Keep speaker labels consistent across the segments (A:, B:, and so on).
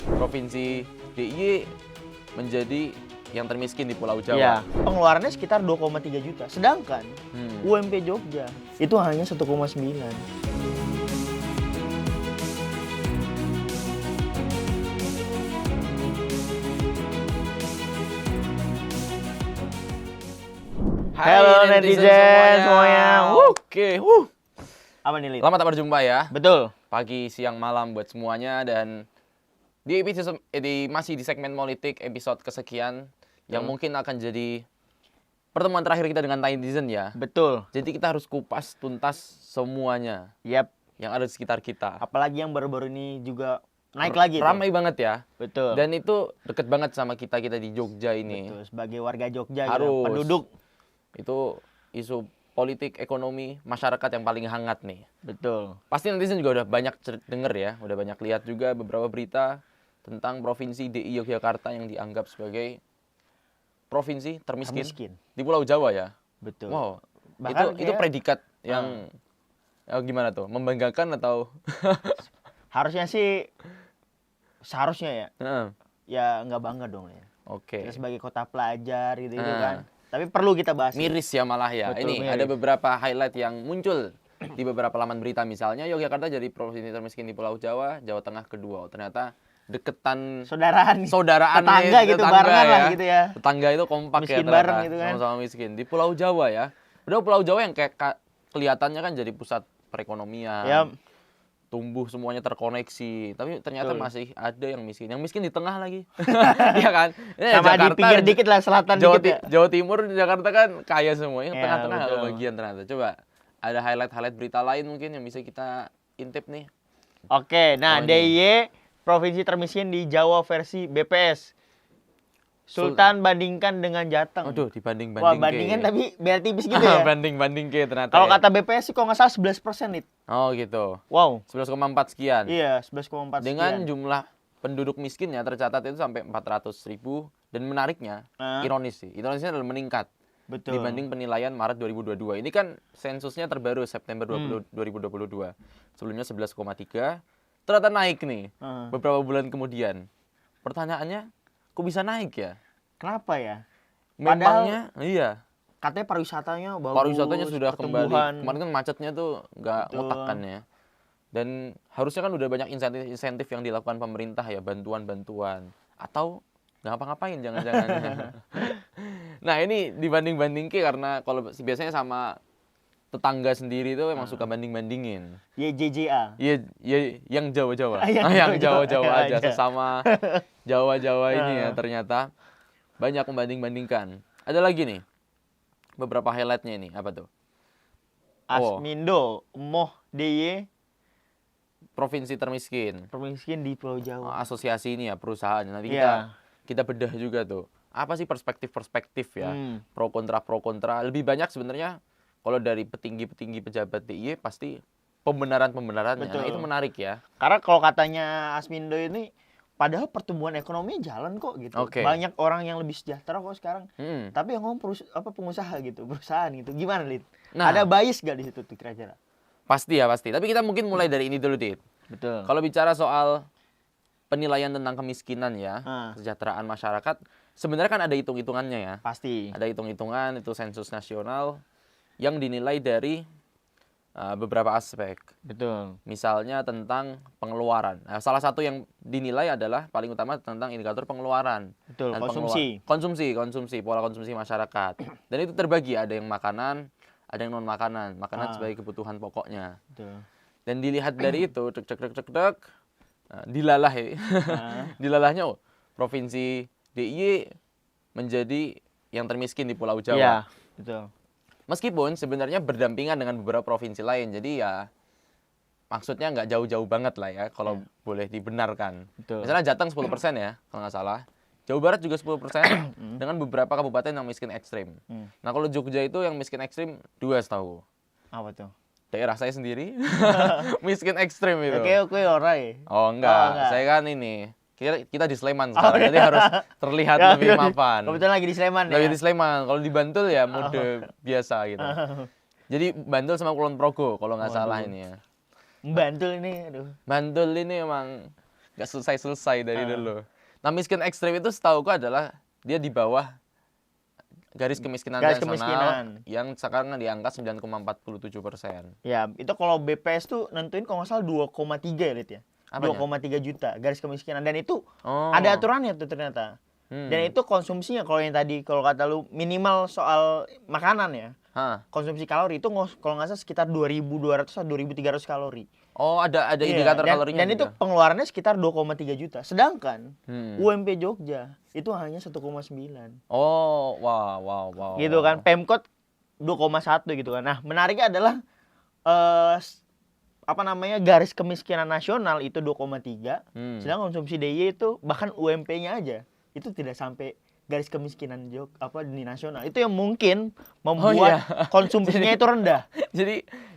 A: Provinsi DIY menjadi yang termiskin di Pulau Jawa.
B: Iya, pengeluarannya sekitar 2,3 juta. Sedangkan UMP Jogja itu hanya 1,9. Halo netizen semuanya.
A: Oke,
B: Apa nih, Lid?
A: Selamat berjumpa ya.
B: Betul.
A: Pagi, siang, malam buat semuanya, dan masih di segmen politik episode kesekian yang mungkin akan jadi pertemuan terakhir kita dengan netizen ya.
B: Betul.
A: Jadi kita harus kupas tuntas semuanya
B: Yap.
A: yang ada di sekitar kita.
B: Apalagi yang baru-baru ini juga naik lagi.
A: Ramai banget ya.
B: Betul.
A: Dan itu deket banget sama kita di Jogja ini.
B: Betul. Sebagai warga Jogja, gitu,
A: Harus.
B: penduduk.
A: Itu isu politik, ekonomi, masyarakat yang paling hangat nih.
B: Betul.
A: Pasti netizen juga udah banyak denger ya, udah banyak lihat juga beberapa berita tentang Provinsi DI Yogyakarta yang dianggap sebagai provinsi termiskin di Pulau Jawa ya.
B: Betul.
A: Wow,
B: Bahkan
A: itu predikat yang gimana tuh? Membanggakan atau?
B: Harusnya sih, seharusnya ya,
A: Heeh.
B: ya nggak bangga dong ya.
A: Oke.
B: Kita sebagai kota pelajar gitu kan. Tapi perlu kita bahas.
A: Miris ya malah ya.
B: Betul,
A: Ini
B: miris.
A: ada beberapa highlight yang muncul di beberapa laman berita, misalnya Yogyakarta jadi provinsi termiskin di Pulau Jawa, Jawa Tengah kedua. Ternyata deketan
B: Saudaraan
A: tetangga
B: gitu, barengan lah gitu ya.
A: Tetangga itu kompak
B: Miskin
A: ya ternyata,
B: bareng gitu kan.
A: sama-sama miskin. Di Pulau Jawa ya. Udah Pulau Jawa yang kayak kelihatannya kan jadi pusat perekonomian.
B: Yap.
A: Tumbuh semuanya terkoneksi, tapi ternyata
B: Betul.
A: masih ada yang miskin. Yang miskin di tengah lagi. Iya kan? Ini
B: Sama di pinggir dikit lah, selatan
A: Jawa,
B: dikit ya.
A: Jawa Timur, Jakarta kan kaya semua. Yang
B: Ya,
A: tengah-tengah
B: betul.
A: bagian ternyata. Coba ada highlight berita lain mungkin yang bisa kita intip nih.
B: Oke, nah
A: Oh, ini.
B: DIY provinsi termiskin di Jawa versi BPS. Sultan bandingkan dengan Jateng.
A: Aduh, dibanding-banding.
B: Wah, bandingan tapi biar tipis gitu ya.
A: Banding-banding ke ternyata.
B: Kalau
A: ya.
B: kata BPS sih kalau nggak salah 11% nih.
A: Oh gitu.
B: Wow.
A: 11,4 sekian.
B: Iya, 11,4
A: Dengan
B: sekian.
A: jumlah penduduk miskinnya tercatat itu sampai 400.000, dan menariknya, ironis sih. Ironisnya adalah meningkat
B: Betul.
A: dibanding penilaian Maret 2022. Ini kan sensusnya terbaru September 2022. Sebelumnya 11,3. Ternyata naik nih beberapa bulan kemudian. Pertanyaannya, kok bisa naik ya?
B: Kenapa ya?
A: Memangnya, iya.
B: Katanya pariwisatanya bagus.
A: Pariwisatanya sudah kembali.
B: pertumbuhan.
A: Kemarin kan macetnya tuh nggak
B: Betul.
A: ngotak kan ya. Dan harusnya kan udah banyak insentif yang dilakukan pemerintah ya, bantuan-bantuan. Atau nggak ngapa-ngapain jangan-jangan. Nah ini dibanding-banding karena kalau biasanya sama tetangga sendiri itu memang suka banding-bandingin.
B: YJJA.
A: Iya, yang Jawa-Jawa.
B: Yang
A: Yang Jawa-Jawa
B: Jawa
A: aja,
B: aja.
A: sesama Jawa-Jawa ini ya ternyata banyak membanding-bandingkan. Ada lagi nih, beberapa highlightnya ini, apa tuh?
B: Asmindo, Moh DIY
A: Provinsi termiskin.
B: termiskin di Pulau Jawa.
A: Asosiasi ini ya, perusahaan. Nanti
B: Iya.
A: kita bedah juga tuh. Apa sih perspektif-perspektif ya? Pro kontra. Lebih banyak sebenarnya kalau dari petinggi-petinggi pejabat DIY pasti pembenaran-pembenarannya.
B: Betul.
A: Nah, itu menarik ya.
B: Karena kalau katanya Asmindo ini, padahal pertumbuhan ekonomi jalan kok gitu.
A: Oke.
B: Banyak orang yang lebih sejahtera kok sekarang.
A: Hmm.
B: Tapi yang ngomong pengusaha gitu, perusahaan gitu. Gimana, Lid?
A: Nah.
B: Ada bias gak di situ tuh kira-kira?
A: Pasti. Tapi kita mungkin mulai dari ini dulu, Dit.
B: Betul.
A: Kalau bicara soal penilaian tentang kemiskinan ya,
B: Ah.
A: kesejahteraan masyarakat, sebenarnya kan ada hitung-hitungannya ya.
B: Pasti.
A: Ada hitung-hitungan, itu sensus nasional yang dinilai dari beberapa aspek.
B: Betul.
A: Misalnya tentang pengeluaran. Nah, salah satu yang dinilai adalah paling utama tentang indikator pengeluaran.
B: Betul,
A: Dan
B: konsumsi.
A: Konsumsi, pola konsumsi masyarakat. Dan itu terbagi, ada yang makanan, ada yang non makanan. Makanan sebagai kebutuhan pokoknya.
B: Betul.
A: Dan dilihat dari itu, dilalah ya. Dilalahnya provinsi DIY menjadi yang termiskin di Pulau Jawa.
B: Iya, betul.
A: Meskipun sebenarnya berdampingan dengan beberapa provinsi lain. Jadi ya maksudnya nggak jauh-jauh banget lah ya kalau boleh dibenarkan.
B: Betul.
A: Misalnya Jateng 10% ya kalau nggak salah. Jawa Barat juga 10% dengan beberapa kabupaten yang miskin ekstrim. Nah kalau Jogja itu yang miskin ekstrim 2 setahu.
B: Apa tuh?
A: Daerah saya sendiri miskin ekstrim itu.
B: Oke, alright.
A: Oh enggak.
B: Oh, enggak.
A: Saya kan ini. Kita di Sleman sekarang, jadi harus terlihat lebih mapan.
B: Kebetulan lagi di Sleman
A: Lagi
B: ya.
A: di Sleman. Kalau di Bantul ya mode biasa gitu. Jadi Bantul sama Kulon Progo kalau nggak salah ini ya.
B: Bantul ini, aduh.
A: Bantul ini emang nggak selesai dari
B: Ah.
A: dulu. Nah, miskin ekstrim itu setauku adalah dia di bawah garis kemiskinan
B: Garis
A: nasional
B: kemiskinan.
A: yang sekarang di angka 9,47%.
B: Ya, itu kalau BPS tuh nentuin kalau nggak salah 2,3 ya, Lid ya.
A: Apanya?
B: 2,3 juta garis kemiskinan. Dan itu
A: Oh.
B: ada aturannya tuh ternyata. Dan itu konsumsinya kalau yang tadi, kalau kata lu minimal soal makanan ya.
A: Hah.
B: Konsumsi kalori itu kalau nggak salah sekitar 2.200 atau 2.300 kalori.
A: Oh, ada
B: Iya,
A: indikator
B: dan,
A: kalorinya
B: dan itu
A: juga.
B: pengeluarannya sekitar 2,3 juta. Sedangkan
A: Hmm.
B: UMP Jogja itu hanya 1,9.
A: Oh, wow.
B: Gitu kan. Pemkot 2,1 gitu kan. Nah, menariknya adalah garis kemiskinan nasional itu 2,3. Sedangkan konsumsi DIY itu bahkan UMP-nya aja itu tidak sampai garis kemiskinan di nasional. Itu yang mungkin membuat konsumsinya itu rendah.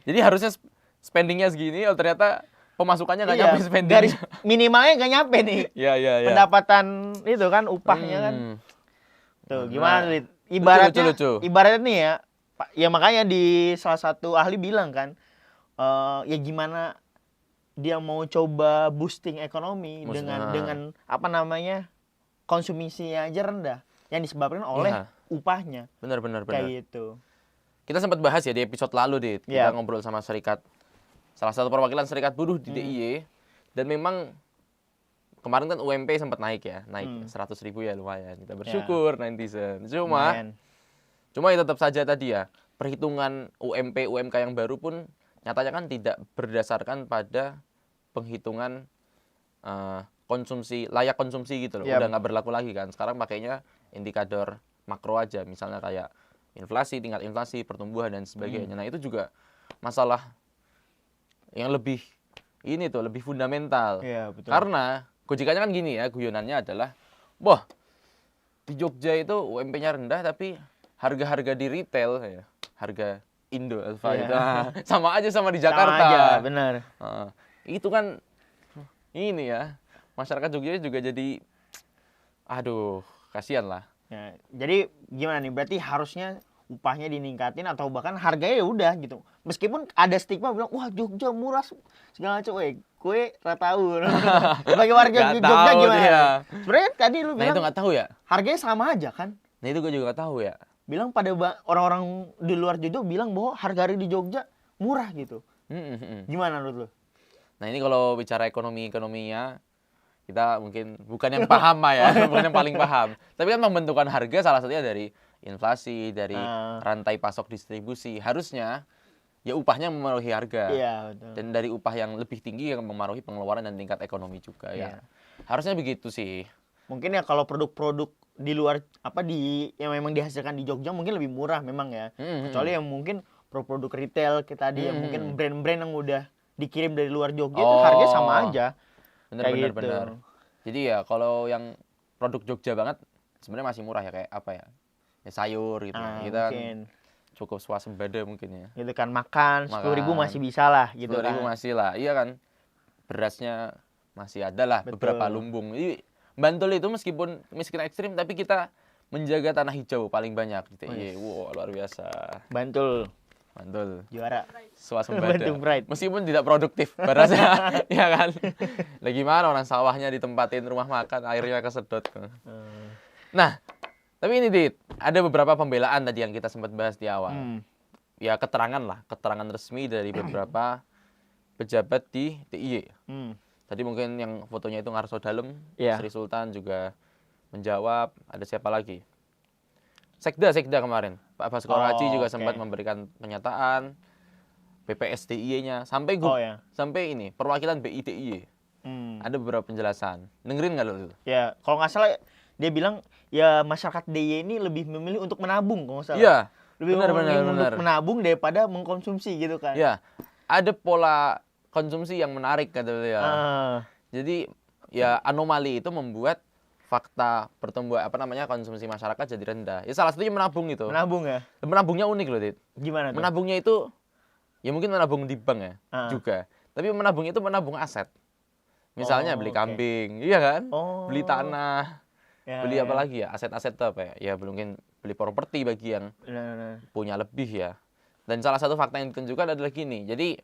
A: Jadi harusnya spendingnya segini, oh ternyata pemasukannya nggak
B: Iya,
A: nyampe spending.
B: garis minimalnya nggak nyampe nih.
A: Iya.
B: Pendapatan itu kan upahnya kan. Tuh, gimana Lid? Ibaratnya
A: Lucu.
B: ibaratnya nih ya, ya makanya di salah satu ahli bilang kan, ya gimana dia mau coba boosting ekonomi dengan konsumsinya aja rendah yang disebabkan oleh upahnya.
A: Benar.
B: Kayak gitu.
A: Kita sempat bahas ya di episode lalu, Dit. Kita
B: Iya.
A: ngobrol sama salah satu perwakilan serikat buruh di DIY. Dan memang kemarin kan UMP sempat naik 100.000 ya, lumayan. Kita bersyukur netizen. Cuma ya tetap saja tadi ya, perhitungan UMP UMK yang baru pun nyatanya kan tidak berdasarkan pada penghitungan layak konsumsi gitu loh.
B: Yap.
A: Udah nggak berlaku lagi kan. Sekarang pakainya indikator makro aja, misalnya kayak inflasi, tingkat inflasi, pertumbuhan dan sebagainya. Nah, itu juga masalah yang lebih lebih fundamental.
B: Iya, betul.
A: Karena gojekannya kan gini ya, guyonannya adalah, wah, di Jogja itu UMP-nya rendah tapi harga-harga di retail ya, harga Indo itu sama aja sama di Jakarta.
B: Sama aja, benar.
A: Itu kan ini ya, masyarakat Jogja juga jadi aduh, kasihan lah.
B: Ya, jadi gimana nih? Berarti harusnya upahnya diningkatin atau bahkan harganya ya udah gitu. Meskipun ada stigma bilang, wah Jogja murah segala macam. Kue nggak tahu. Sebagai warga
A: Nggak
B: Jogja
A: tahu
B: gimana?
A: dia.
B: Sebenarnya tadi lu
A: Nah,
B: bilang
A: itu nggak tahu ya.
B: harganya sama aja kan?
A: Nah, itu gue juga nggak tahu ya.
B: Bilang pada orang-orang di luar Jogja bilang bahwa harga di Jogja murah gitu. Gimana menurut lu?
A: Nah, ini kalau bicara ekonominya, kita mungkin bukan yang paham ya, bukan yang paling paham. Tapi kan pembentukan harga salah satunya dari inflasi, dari rantai pasok distribusi. Harusnya ya upahnya memengaruhi harga.
B: Iya, betul.
A: Dan dari upah yang lebih tinggi yang memengaruhi pengeluaran dan tingkat ekonomi juga ya. Harusnya begitu sih.
B: Mungkin ya kalau produk-produk di luar yang memang dihasilkan di Jogja mungkin lebih murah memang ya. Kecuali yang mungkin produk retail kita yang mungkin brand-brand yang udah dikirim dari luar Jogja itu harganya sama aja.
A: Bener. Jadi ya kalau yang produk Jogja banget sebenarnya masih murah ya, kayak apa ya? Ya sayur gitu. Kita kan cukup swasembada mungkin ya.
B: Gitu kan, makan 10.000 masih bisa lah gitu
A: 10.000
B: kan.
A: masih lah. Iya kan. Berasnya masih ada lah.
B: Betul.
A: Beberapa lumbung. Jadi Bantul itu meskipun miskin ekstrim tapi kita menjaga tanah hijau paling banyak gitu. Wow, luar biasa.
B: Bantul
A: juara. Swasembada.
B: Bandung Pride.
A: Meskipun tidak produktif berasnya, ya kan. Lah gimana orang sawahnya ditempatin rumah makan, airnya kesedot. Nah, tapi ini Dit, ada beberapa pembelaan tadi yang kita sempat bahas di awal. Ya keterangan resmi dari beberapa pejabat di DIY. Tadi mungkin yang fotonya itu Ngarso Dalem, Sri Sultan juga menjawab. Ada siapa lagi? Sekda kemarin, Pak Baskoro Aji juga sempat memberikan pernyataan. BPS DIY-nya sampai sampai ini perwakilan BI DIY. Ada beberapa penjelasan. Dengerin nggak lo itu?
B: Ya, kalau nggak salah dia bilang ya masyarakat DIY ini lebih memilih untuk menabung kalau nggak salah.
A: Iya.
B: Lebih memilih untuk menabung daripada mengkonsumsi gitu kan.
A: Iya. Ada pola konsumsi yang menarik kata beliau. Jadi ya anomali itu membuat fakta pertumbuhan konsumsi masyarakat jadi rendah. Ya salah satunya menabung itu.
B: Menabung ya.
A: Menabungnya unik loh, Dit.
B: Gimana tuh?
A: Menabungnya itu ya mungkin menabung di bank ya juga. Tapi menabung itu menabung aset. Misalnya beli kambing, iya kan? Beli tanah. Beli apa lagi ya? Aset-aset itu apa ya? Ya mungkin beli properti bagi yang punya lebih ya. Dan salah satu fakta yang ditunjukkan adalah gini. Jadi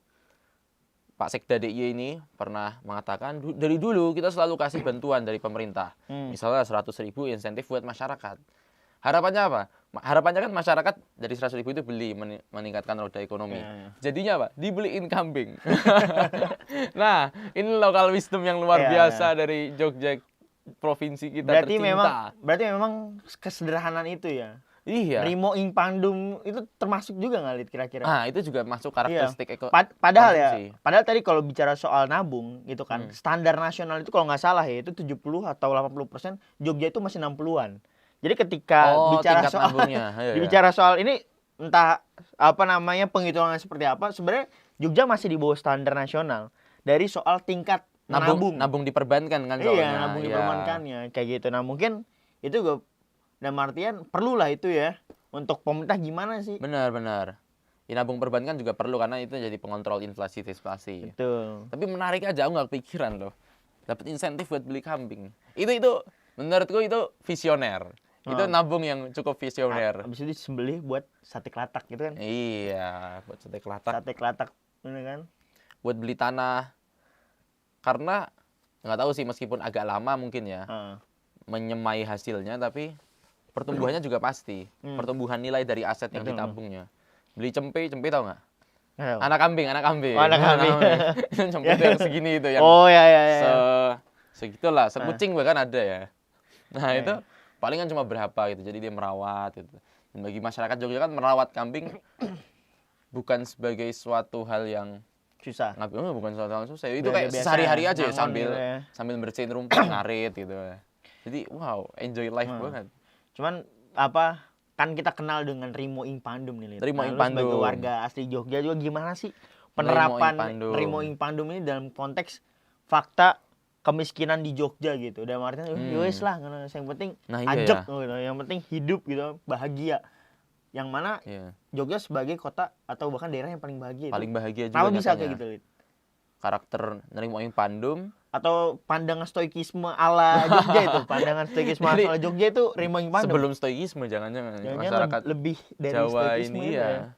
A: Pak Sekda DIY ini pernah mengatakan dari dulu kita selalu kasih bantuan dari pemerintah. Misalnya 100.000 insentif buat masyarakat. Harapannya apa? Harapannya kan masyarakat dari 100.000 itu beli meningkatkan roda ekonomi. Jadinya apa? Dibeliin kambing. Nah, ini lokal wisdom yang luar biasa dari Jogja, provinsi kita tercinta.
B: Berarti memang kesederhanaan itu ya.
A: Iya.
B: Rimo ing pandum itu termasuk juga nggak Lid kira-kira?
A: Itu juga masuk karakteristik
B: padahal ya, padahal tadi kalau bicara soal nabung gitu kan, standar nasional itu kalau nggak salah ya itu 70 atau 80%, Jogja itu masih 60-an. Jadi ketika bicara soal bicara soal ini entah apa namanya penghitungannya seperti apa, sebenarnya Jogja masih di bawah standar nasional dari soal tingkat
A: nabung diperbankan kan soalnya.
B: Iya, nabung diperbankannya kayak gitu. Nah, mungkin itu gue dalam artian perlulah itu ya untuk pemerintah gimana sih?
A: Benar. Ya, nabung perbankan juga perlu karena itu jadi pengontrol inflasi deflasi.
B: Betul.
A: Tapi menarik aja, aku nggak kepikiran loh. Dapat insentif buat beli kambing. Itu menurutku itu visioner. Itu nabung yang cukup visioner.
B: Habis itu disembelih buat sate kelatak gitu kan?
A: Iya, buat sate kelatak.
B: Sate kelatak, bener kan?
A: Buat beli tanah. Karena nggak tahu sih, meskipun agak lama mungkin ya menyemai hasilnya, tapi pertumbuhannya juga pasti. Pertumbuhan nilai dari aset yang ditabungnya. Beli cempe tahu nggak? Anak kambing.
B: Oh, anak kambing.
A: Cempe itu yang segini itu yang.
B: Oh ya.
A: Segitulah, sekucing bahkan ada ya. Nah, itu palingan cuma berapa gitu. Jadi dia merawat gitu. Dan bagi masyarakat Jogja kan merawat kambing bukan sebagai suatu hal yang
B: susah.
A: Bukan suatu hal yang susah. Itu kayak sehari-hari aja ya, sambil bersihin rumput, ngarit gitu. Jadi wow, enjoy life banget.
B: Cuman kan kita kenal dengan Rimo ing pandum nih, Lid.
A: Rimo ing pandum.
B: Sebagai warga asli Jogja juga gimana sih penerapan Rimo ing pandum ini dalam konteks fakta kemiskinan di Jogja gitu. Dan artinya wes lah, yang penting ajak gitu. Yang penting hidup gitu, bahagia. Yang mana Jogja sebagai kota atau bahkan daerah yang paling bahagia.
A: Paling bahagia juga.
B: Kenapa bisa kayak gitu, Lid?
A: Karakter Rimo ing pandum
B: atau pandangan stoikisme ala Jogja itu, pandangan stoikisme ala Jogja itu Rimo ing pandum.
A: Sebelum stoikisme jangan-jangan masyarakat
B: lebih dari
A: Jawa
B: stoikisme
A: ini ya.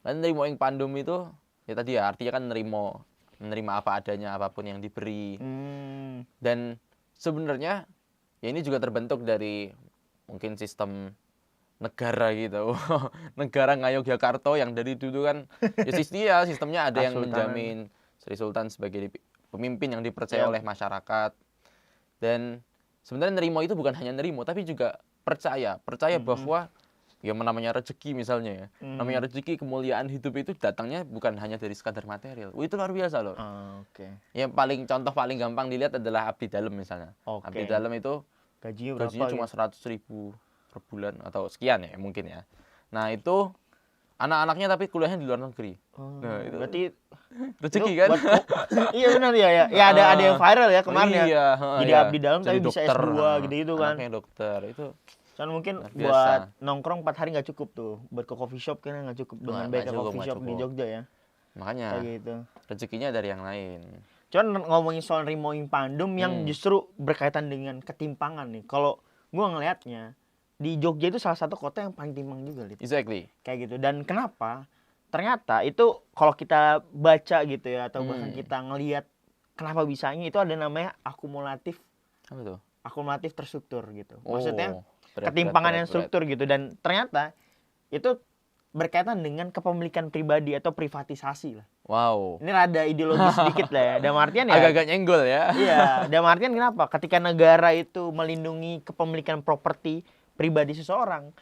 A: Kan Rimo ing pandum itu ya tadi ya artinya kan menerima apa adanya, apapun yang diberi. Dan sebenarnya ya ini juga terbentuk dari mungkin sistem negara gitu. Negara Ngayogyakarta yang dari dulu kan ya sistemnya ada yang menjamin Sri Sultan sebagai pemimpin yang dipercaya oleh masyarakat. Dan sebenarnya nerimo itu bukan hanya nerimo tapi juga percaya bahwa ya namanya rezeki misalnya ya. Namanya rezeki, kemuliaan hidup itu datangnya bukan hanya dari sekadar material. Itu luar biasa loh. Yang contoh paling gampang dilihat adalah abdi dalam misalnya. Abdi dalam itu gajinya cuma 100.000 per bulan atau sekian ya mungkin ya. Nah, itu anak-anaknya tapi kuliahnya di luar negeri. Nah, itu
B: berarti
A: rezeki kan?
B: Iya benar ya. Ya ada yang viral ya kemarin ya. Jadi abdi dalam tapi bisa
A: dokter,
B: S2 gitu kan.
A: Anaknya dokter itu.
B: Kan mungkin buat nongkrong 4 hari nggak cukup tuh. Buat ke coffee shop kan nggak cukup dengan baik coffee shop di Jogja ya.
A: Makanya kayak gitu. Rezekinya dari yang lain.
B: Cuman ngomongin soal Rimo ing pandum yang justru berkaitan dengan ketimpangan nih. Kalau gua ngelihatnya di Jogja itu salah satu kota yang paling timpang juga, Lid.
A: Exactly.
B: Kayak gitu. Dan kenapa? Ternyata itu kalau kita baca gitu ya atau bahkan kita ngelihat kenapa bisanya itu ada namanya akumulatif.
A: Apa tuh?
B: Akumulatif terstruktur gitu. Maksudnya ketimpangan yang struktur gitu, dan ternyata itu berkaitan dengan kepemilikan pribadi atau privatisasi lah.
A: Wow.
B: Ini rada ideologis sedikit lah ya. Dalam artian ya
A: agak-agak nyenggol ya.
B: Iya, dalam artian kenapa? Ketika negara itu melindungi kepemilikan properti pribadi seseorang,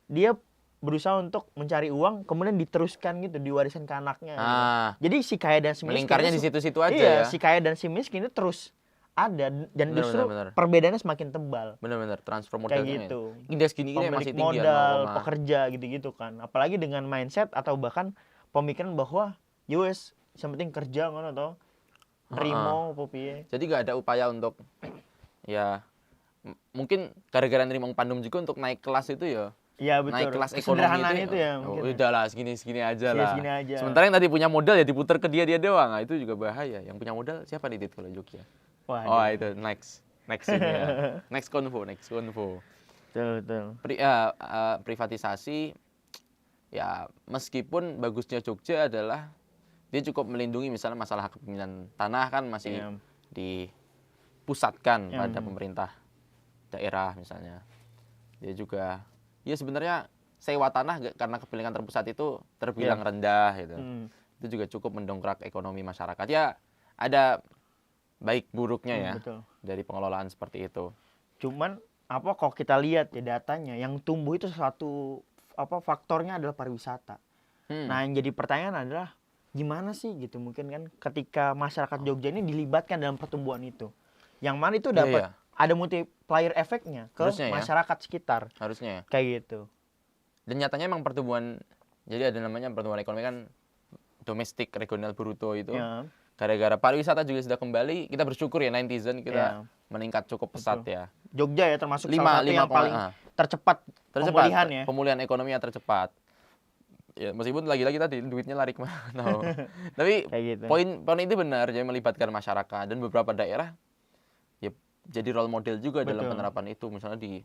B: dia berusaha untuk mencari uang kemudian diteruskan gitu, diwariskan ke anaknya gitu. Jadi si kaya dan si miskin
A: melingkarnya di situ-situ aja
B: ya.
A: Ya.
B: Si kaya dan si miskin itu terus ada dan justru perbedaannya semakin tebal.
A: Benar-benar transfer modalnya.
B: Kayak gitu.
A: Indeks gini masih tinggi
B: modal, pekerja gitu-gitu kan. Apalagi dengan mindset atau bahkan pemikiran bahwa US yang penting kerja kan atau Rimo piye.
A: Jadi gak ada upaya untuk ya mungkin gara-gara nerima pandum juga untuk naik kelas itu ya.
B: Iya betul.
A: Naik kelas ekonomi
B: itu ya.
A: Udahlah segini aja lah.
B: Segini aja.
A: Sementara yang tadi punya modal ya diputar ke dia doang. Nah, itu juga bahaya. Yang punya modal siapa nih kalau Jogja? Wah, itu next ini ya. Next konvo.
B: Betul.
A: Privatisasi ya meskipun bagusnya Jogja adalah dia cukup melindungi misalnya masalah kepemilikan tanah kan masih
B: Iya.
A: dipusatkan pada pemerintah daerah misalnya. Dia juga ya sebenarnya sewa tanah karena kepemilikan terpusat itu terbilang rendah gitu. Itu juga cukup mendongkrak ekonomi masyarakat. Ya ada baik buruknya ya
B: Betul.
A: dari pengelolaan seperti itu.
B: Cuman kalau kita lihat ya datanya yang tumbuh itu satu faktornya adalah pariwisata. Nah, yang jadi pertanyaan adalah gimana sih gitu mungkin kan ketika masyarakat Jogja ini dilibatkan dalam pertumbuhan itu. Yang mana itu dapat ada multiplier efeknya ke
A: Harusnya
B: masyarakat sekitar.
A: Harusnya ya.
B: Kayak gitu.
A: Dan nyatanya emang pertumbuhan, jadi ada namanya pertumbuhan ekonomi kan domestik regional bruto itu.
B: Ya.
A: Gara-gara pariwisata juga sudah kembali, kita bersyukur ya netizen kita meningkat cukup pesat ya.
B: Jogja ya termasuk salah satu yang paling tercepat pemulihan ya.
A: Pemulihan ekonominya tercepat. Ya meskipun lagi-lagi tadi duitnya lari kemana tahu. Tapi
B: gitu.
A: poin itu benar, jadi melibatkan masyarakat dan beberapa daerah ya jadi role model juga dalam penerapan itu. Misalnya di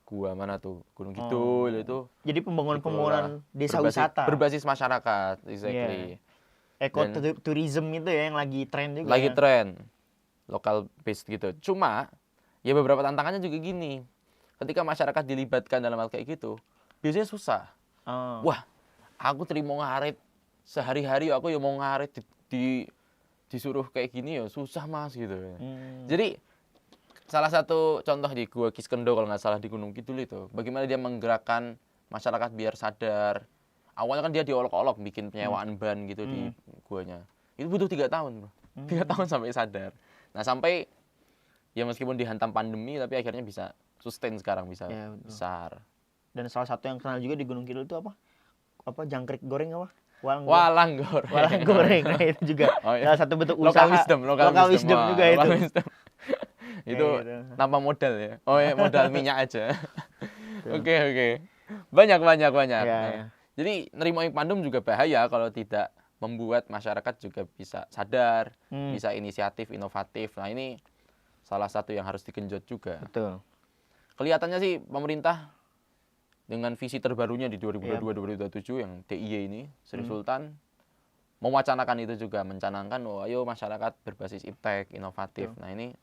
A: gua mana tuh Gunung Kidul itu.
B: Jadi pembangunan desa wisata
A: berbasis masyarakat, exactly.
B: Ekoturism itu ya yang lagi tren juga.
A: Lagi tren. Local based gitu. Cuma ya beberapa tantangannya juga gini. Ketika masyarakat dilibatkan dalam hal kayak gitu, biasanya susah. Wah, aku terima ngarit sehari-hari aku ya mau ngarit disuruh kayak gini ya susah Mas gitu. Jadi salah satu contoh di Gua Kiskendo kalau nggak salah di Gunung Kidul itu, bagaimana dia menggerakkan masyarakat biar sadar. Awalnya kan dia diolok-olok bikin penyewaan ban gitu di guanya. Itu butuh 3 tahun, bro. 3 tahun sampai sadar. Nah, sampai ya meskipun dihantam pandemi tapi akhirnya bisa sustain sekarang bisa besar.
B: Dan salah satu yang kenal juga di Gunung Kidul itu apa jangkrik goreng apa?
A: Walang
B: goreng. Nah, itu juga salah satu bentuk usaha
A: lokal wisdom
B: juga itu.
A: Itu tanpa modal ya. Oh ya, modal minyak aja. Oke. Banyak.
B: Ya.
A: Jadi nerima Ipandum juga bahaya kalau tidak membuat masyarakat juga bisa sadar, bisa inisiatif, inovatif. Nah, ini salah satu yang harus digenjot juga.
B: Betul.
A: Kelihatannya sih pemerintah dengan visi terbarunya di 2022-2027 yang DIY ini, Sri Sultan mewacanakan itu juga, mencanangkan ayo masyarakat berbasis iptek, inovatif. Nah, ini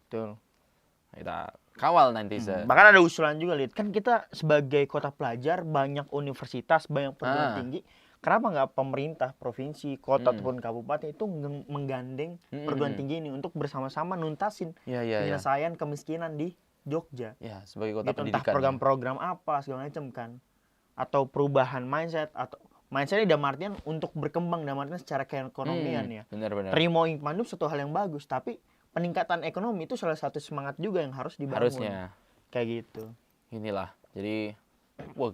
A: kita kawal netizen.
B: Bahkan ada usulan juga, Lid. Kan kita sebagai kota pelajar, banyak universitas, banyak perguruan tinggi. Kenapa nggak pemerintah, provinsi, kota ataupun kabupaten itu menggandeng perguruan tinggi ini untuk bersama-sama nuntasin penyelesaian kemiskinan di Jogja.
A: Ya, sebagai kota pendidikan.
B: Entah program-program apa segala macam kan. Atau perubahan mindset atau mindsetnya dalam artian untuk berkembang dalam artian secara keekonomian ya.
A: Benar.
B: Terima Ipandum suatu hal yang bagus, tapi peningkatan ekonomi itu salah satu semangat juga yang harus dibangun.
A: Harusnya.
B: Kayak gitu.
A: Inilah. Jadi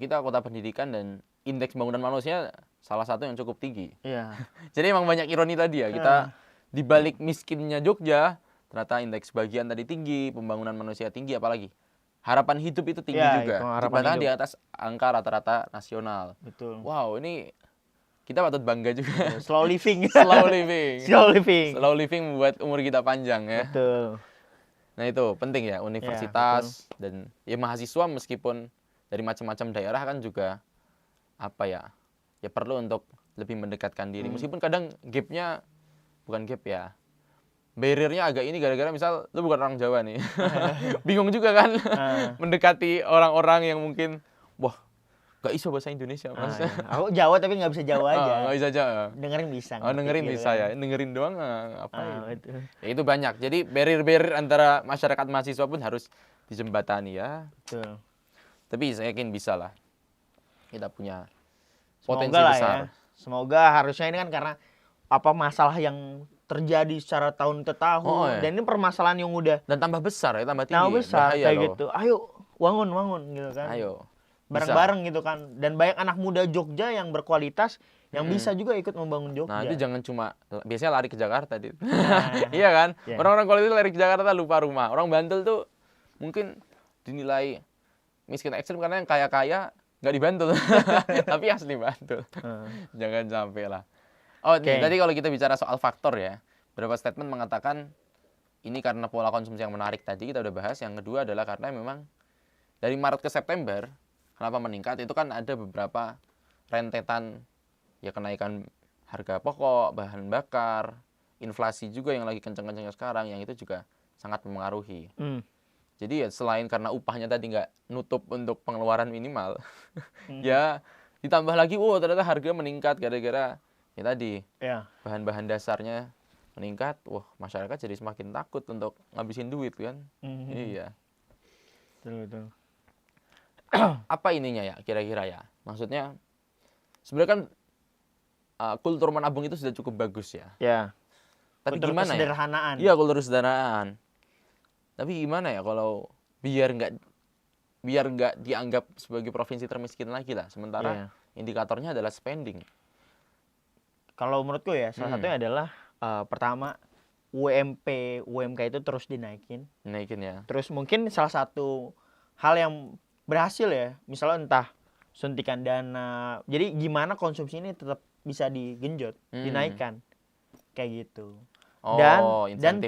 A: kita kota pendidikan dan indeks pembangunan manusia salah satu yang cukup tinggi.
B: Iya.
A: Jadi emang banyak ironi tadi ya. Kita di balik miskinnya Jogja, ternyata indeks bagian tadi tinggi, pembangunan manusia tinggi, apalagi harapan hidup itu tinggi juga. Di atas angka rata-rata nasional.
B: Betul.
A: Wow, ini kita patut bangga juga.
B: Slow living.
A: Slow living membuat umur kita panjang ya.
B: Betul.
A: Nah itu penting ya, universitas dan ya mahasiswa meskipun dari macam-macam daerah kan juga ya perlu untuk lebih mendekatkan diri. Meskipun kadang gapnya bukan gap ya, barrier-nya agak ini gara-gara misal lu bukan orang Jawa nih. Bingung juga kan mendekati orang-orang yang mungkin gak iso bahasa Indonesia Mas.
B: Aku Jawa tapi gak bisa Jawa aja.
A: Gak bisa Jawa.
B: Dengerin bisa.
A: Dengerin
B: gitu
A: bisa
B: kan.
A: ya. Dengerin doang apa
B: Itu.
A: Ya, itu banyak. Jadi barrier-barrier antara masyarakat mahasiswa pun harus dijembatani ya.
B: Betul.
A: Tapi saya yakin bisa lah. Kita punya potensi
B: Semoga
A: besar.
B: Ya. Semoga harusnya ini kan karena masalah yang terjadi secara tahun ke tahun dan ini permasalahan yang udah
A: dan tambah besar ya, tambah tinggi.
B: Tambah besar kayak gitu. Ayo wangun gitu kan.
A: Ayo.
B: Bareng-bareng gitu kan. Dan banyak anak muda Jogja yang berkualitas yang bisa juga ikut membangun Jogja.
A: Nah, itu jangan cuma biasanya lari ke Jakarta gitu. Iya kan? Orang-orang kualitas lari ke Jakarta lupa rumah. Orang Bantul tuh mungkin dinilai miskin ekstrim karena yang kaya-kaya nggak di Bantul. Tapi asli Bantul. Jangan sampai lah. Tadi kalau kita bicara soal faktor ya, beberapa statement mengatakan ini karena pola konsumsi yang menarik tadi kita udah bahas. Yang kedua adalah karena memang dari Maret ke September kenapa meningkat itu kan ada beberapa rentetan ya kenaikan harga pokok, bahan bakar, inflasi juga yang lagi kenceng-kencengnya sekarang, yang itu juga sangat mempengaruhi. Jadi ya selain karena upahnya tadi nggak nutup untuk pengeluaran minimal, ya ditambah lagi, ternyata harga meningkat gara-gara ya tadi bahan-bahan dasarnya meningkat. Masyarakat jadi semakin takut untuk ngabisin duit kan. Iya.
B: Betul.
A: Apa ininya ya kira-kira ya? Maksudnya sebenarnya kan kultur menabung itu sudah cukup bagus ya.
B: Ya.
A: Tapi
B: Kultur
A: gimana
B: kesederhanaan.
A: ya? Iya, kultur kesederhanaan. Tapi gimana ya kalau biar nggak dianggap sebagai provinsi termiskin lagi lah. Sementara indikatornya adalah spending.
B: Kalau menurutku ya salah satunya adalah pertama UMK itu terus dinaikin ya. Terus mungkin salah satu hal yang berhasil ya, misalnya entah suntikan dana. Jadi gimana konsumsi ini tetap bisa digenjot, dinaikkan. Kayak gitu. Dan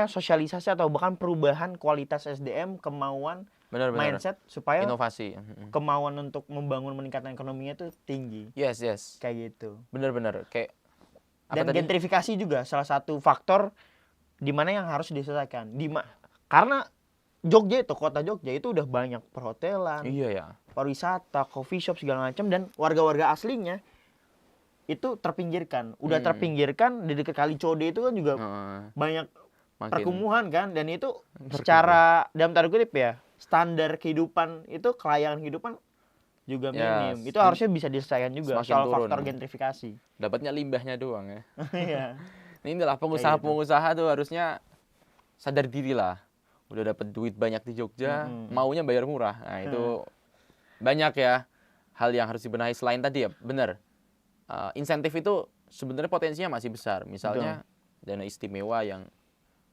B: sosialisasi atau bahkan perubahan kualitas SDM, kemauan, mindset supaya
A: inovasi,
B: kemauan untuk membangun meningkatkan ekonominya itu tinggi.
A: Yes.
B: Kayak gitu.
A: Benar. Kayak
B: dan gentrifikasi juga salah satu faktor di mana yang harus diselesaikan. Karena kota Jogja itu udah banyak perhotelan, pariwisata, coffee shop segala macam, dan warga-warga aslinya itu terpinggirkan. Terpinggirkan di dekat Kali Code itu kan juga banyak perkumuhan kan, dan itu secara dalam tanda kutip ya, standar kehidupan itu, kelayakan kehidupan juga minim. Itu harusnya bisa diselesaikan juga soal turun. Faktor gentrifikasi.
A: Dapatnya limbahnya doang ya.
B: Iya.
A: Inilah pengusaha-pengusaha tuh harusnya sadar diri lah. Udah dapat duit banyak di Jogja, maunya bayar murah. Nah, itu banyak ya hal yang harus dibenahi. Selain tadi ya, benar. Insentif itu sebenarnya potensinya masih besar. Misalnya dana istimewa yang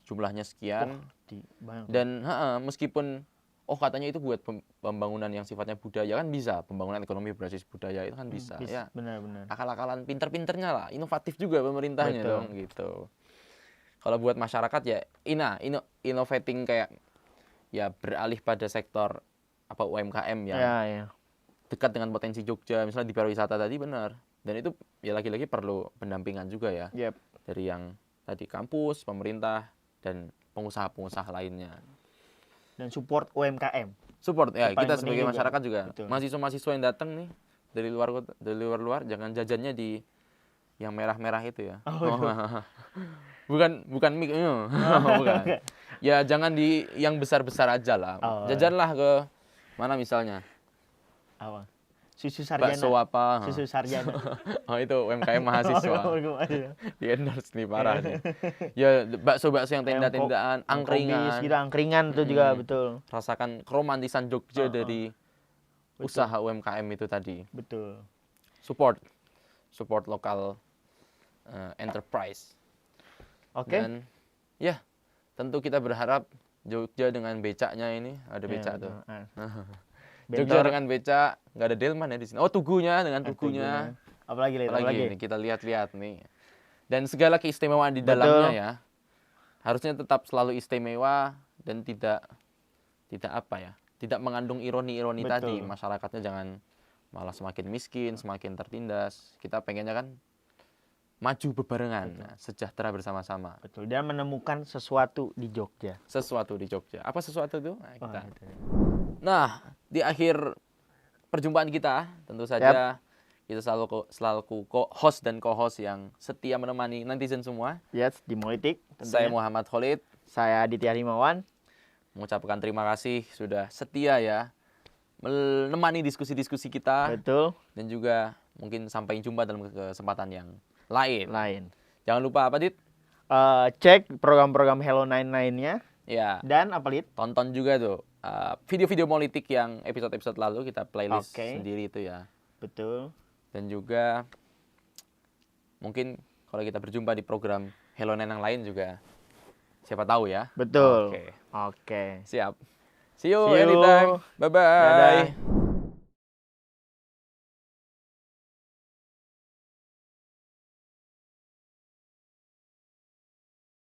A: jumlahnya sekian. Dan meskipun katanya itu buat pembangunan yang sifatnya budaya, kan bisa. Pembangunan ekonomi berbasis budaya itu kan bisa. Ya.
B: Benar.
A: Akal-akalan pinter-pinternya lah. Inovatif juga pemerintahnya dong gitu. Kalau buat masyarakat ya innovating kayak ya beralih pada sektor UMKM yang dekat dengan potensi Jogja, misalnya di pariwisata tadi, benar. Dan itu ya lagi-lagi perlu pendampingan juga ya. Dari yang tadi kampus, pemerintah, dan pengusaha-pengusaha lainnya.
B: Dan support UMKM.
A: Support ya, kita sebagai masyarakat juga. Mahasiswa-mahasiswa yang datang nih dari luar, jangan jajannya di yang merah-merah itu ya. Bukan mic, bukan. Ya jangan di yang besar-besar aja lah. Jajanlah ke mana misalnya?
B: Susu Sarjana.
A: Bakso apa?
B: Susu Sarjana.
A: Itu UMKM mahasiswa. Di endorse nih parah nih. Ya bakso-bakso yang tenda-tendaan, angkringan.
B: Angkringan itu juga betul.
A: Rasakan keromantisan Jogja dari usaha UMKM itu tadi.
B: Betul.
A: Support lokal enterprise. Dan ya tentu kita berharap Jogja dengan becaknya ini, ada becak tuh. Jogja dengan becak, nggak ada delman ya di sini. Tugunya dengan tugunya.
B: Apalagi
A: ini kita lihat nih. Dan segala keistimewaan di dalamnya ya, harusnya tetap selalu istimewa dan tidak mengandung ironi-ironi tadi. Masyarakatnya jangan malah semakin miskin, semakin tertindas. Kita pengennya kan maju bebarengan, sejahtera bersama-sama.
B: Betul. Dan menemukan sesuatu di Jogja.
A: Apa sesuatu itu? Nah, di akhir perjumpaan kita, tentu saja kita selalu host dan co-host yang setia menemani netizen semua.
B: Di Molitik.
A: Saya Muhammad Khalid.
B: Saya Aditya Rimawan.
A: Mengucapkan terima kasih sudah setia ya menemani diskusi-diskusi kita.
B: Betul.
A: Dan juga mungkin sampai jumpa dalam kesempatan yang lain. Jangan lupa apa, Dit?
B: Cek program-program Hello 99-nya.
A: Ya.
B: Dan apa, Dit?
A: Tonton juga tuh video-video politik yang episode-episode lalu kita playlist sendiri itu ya.
B: Betul.
A: Dan juga mungkin kalau kita berjumpa di program Hello 99 yang lain juga, siapa tahu ya.
B: Betul.
A: Oke. Siap. See you
B: anytime.
A: Bye-bye.